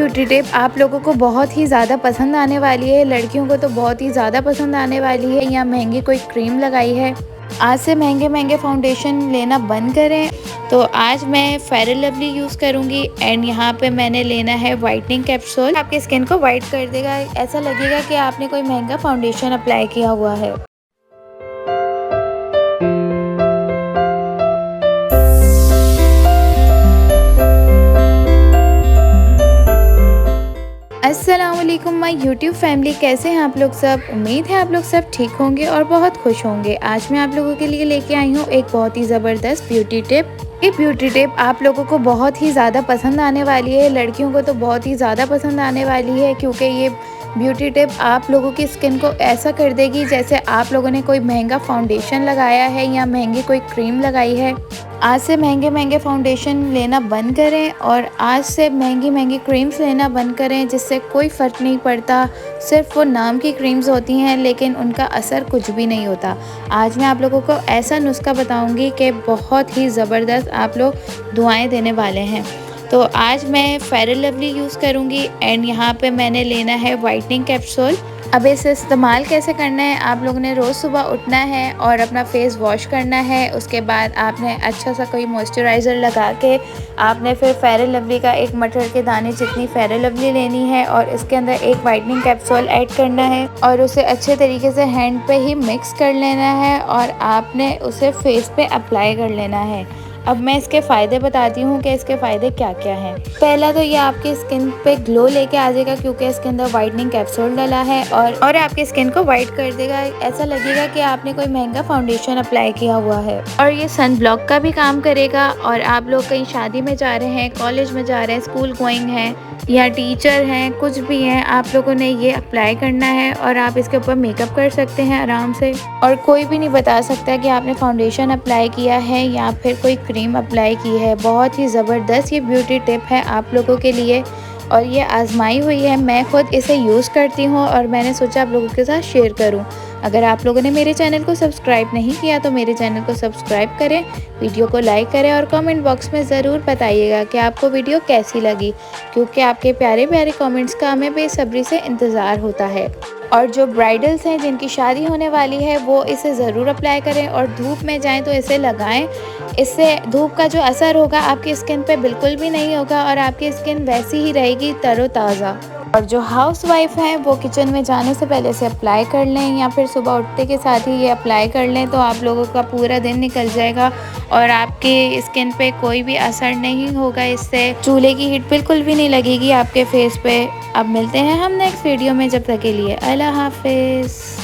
Beauty tip आप लोगों को बहुत ही ज़्यादा पसंद आने वाली है, लड़कियों को तो बहुत ही ज़्यादा पसंद आने वाली है। या महंगी कोई क्रीम लगाई है, आज से महंगे महंगे फाउंडेशन लेना बंद करें। तो आज मैं फेयर लवली यूज़ करूंगी एंड यहाँ पे मैंने लेना है वाइटनिंग कैप्सूल। आपकी स्किन को वाइट कर देगा, ऐसा लगेगा कि आपने कोई महंगा फाउंडेशन अप्लाई किया हुआ है। अस्सलामुअलैकुम माय यूट्यूब फैमिली, कैसे हैं आप लोग सब। उम्मीद है आप लोग सब ठीक होंगे और बहुत खुश होंगे। आज मैं आप लोगों के लिए लेके आई हूँ एक बहुत ही ज़बरदस्त ब्यूटी टिप। ये ब्यूटी टिप आप लोगों को बहुत ही ज़्यादा पसंद आने वाली है, लड़कियों को तो बहुत ही ज़्यादा पसंद आने वाली है, क्योंकि ये ब्यूटी टिप आप लोगों की स्किन को ऐसा कर देगी जैसे आप लोगों ने कोई महंगा फाउंडेशन लगाया है या महंगी कोई क्रीम लगाई है। आज से महंगे महंगे फाउंडेशन लेना बंद करें और आज से महंगी महंगी क्रीम्स लेना बंद करें, जिससे कोई फ़र्क नहीं पड़ता। सिर्फ वो नाम की क्रीम्स होती हैं लेकिन उनका असर कुछ भी नहीं होता। आज मैं आप लोगों को ऐसा नुस्खा बताऊंगी कि बहुत ही ज़बरदस्त आप लोग दुआएं देने वाले हैं। तो आज मैं फेयर लवली यूज़ करूंगी एंड यहाँ पे मैंने लेना है वाइटनिंग कैप्सूल। अब इसे इस्तेमाल कैसे करना है, आप लोगों ने रोज़ सुबह उठना है और अपना फेस वॉश करना है। उसके बाद आपने अच्छा सा कोई मॉइस्चराइज़र लगा के आपने फिर फेयर लवली का एक मटर के दाने जितनी फेयर लवली लेनी है और इसके अंदर एक वाइटनिंग कैप्सूल ऐड करना है और उसे अच्छे तरीके से हैंड पे ही मिक्स कर लेना है और आपने उसे फेस पे अप्लाई कर लेना है। अब मैं इसके फ़ायदे बताती हूँ कि इसके फ़ायदे क्या क्या हैं। पहला तो ये आपकी स्किन पे ग्लो लेके आ जाएगा, क्योंकि इसके अंदर वाइटनिंग कैप्सूल डाला है और आपकी स्किन को वाइट कर देगा। ऐसा लगेगा कि आपने कोई महंगा फाउंडेशन अप्लाई किया हुआ है। और ये सन ब्लॉक का भी काम करेगा। और आप लोग कहीं शादी में जा रहे हैं, कॉलेज में जा रहे हैं, स्कूल गोइंग हैं या टीचर हैं, कुछ भी हैं, आप लोगों ने ये अप्लाई करना है और आप इसके ऊपर मेकअप कर सकते हैं आराम से। और कोई भी नहीं बता सकता कि आपने फाउंडेशन अप्लाई किया है या फिर कोई क्रीम अप्लाई की है। बहुत ही ज़बरदस्त ये ब्यूटी टिप है आप लोगों के लिए और ये आजमाई हुई है। मैं खुद इसे यूज़ करती हूँ और मैंने सोचा आप लोगों के साथ शेयर करूँ। अगर आप लोगों ने मेरे चैनल को सब्सक्राइब नहीं किया तो मेरे चैनल को सब्सक्राइब करें, वीडियो को लाइक करें और कमेंट बॉक्स में ज़रूर बताइएगा कि आपको वीडियो कैसी लगी, क्योंकि आपके प्यारे प्यारे कमेंट्स का हमें बेसब्री से इंतज़ार होता है। और जो ब्राइडल्स हैं जिनकी शादी होने वाली है वो इसे ज़रूर अप्लाई करें और धूप में जाएं तो इसे लगाएं। इससे धूप का जो असर होगा आपकी स्किन पे बिल्कुल भी नहीं होगा और आपकी स्किन वैसी ही रहेगी तरोताज़ा। और जो हाउस वाइफ हैं वो किचन में जाने से पहले इसे अप्लाई कर लें या फिर सुबह उठते के साथ ही ये अप्लाई कर लें, तो आप लोगों का पूरा दिन निकल जाएगा और आपकी स्किन पे कोई भी असर नहीं होगा। इससे चूल्हे की हीट बिल्कुल भी नहीं लगेगी आपके फेस पे। अब मिलते हैं हम नेक्स्ट वीडियो में, जब तक के लिए अल्लाह हाफिज़।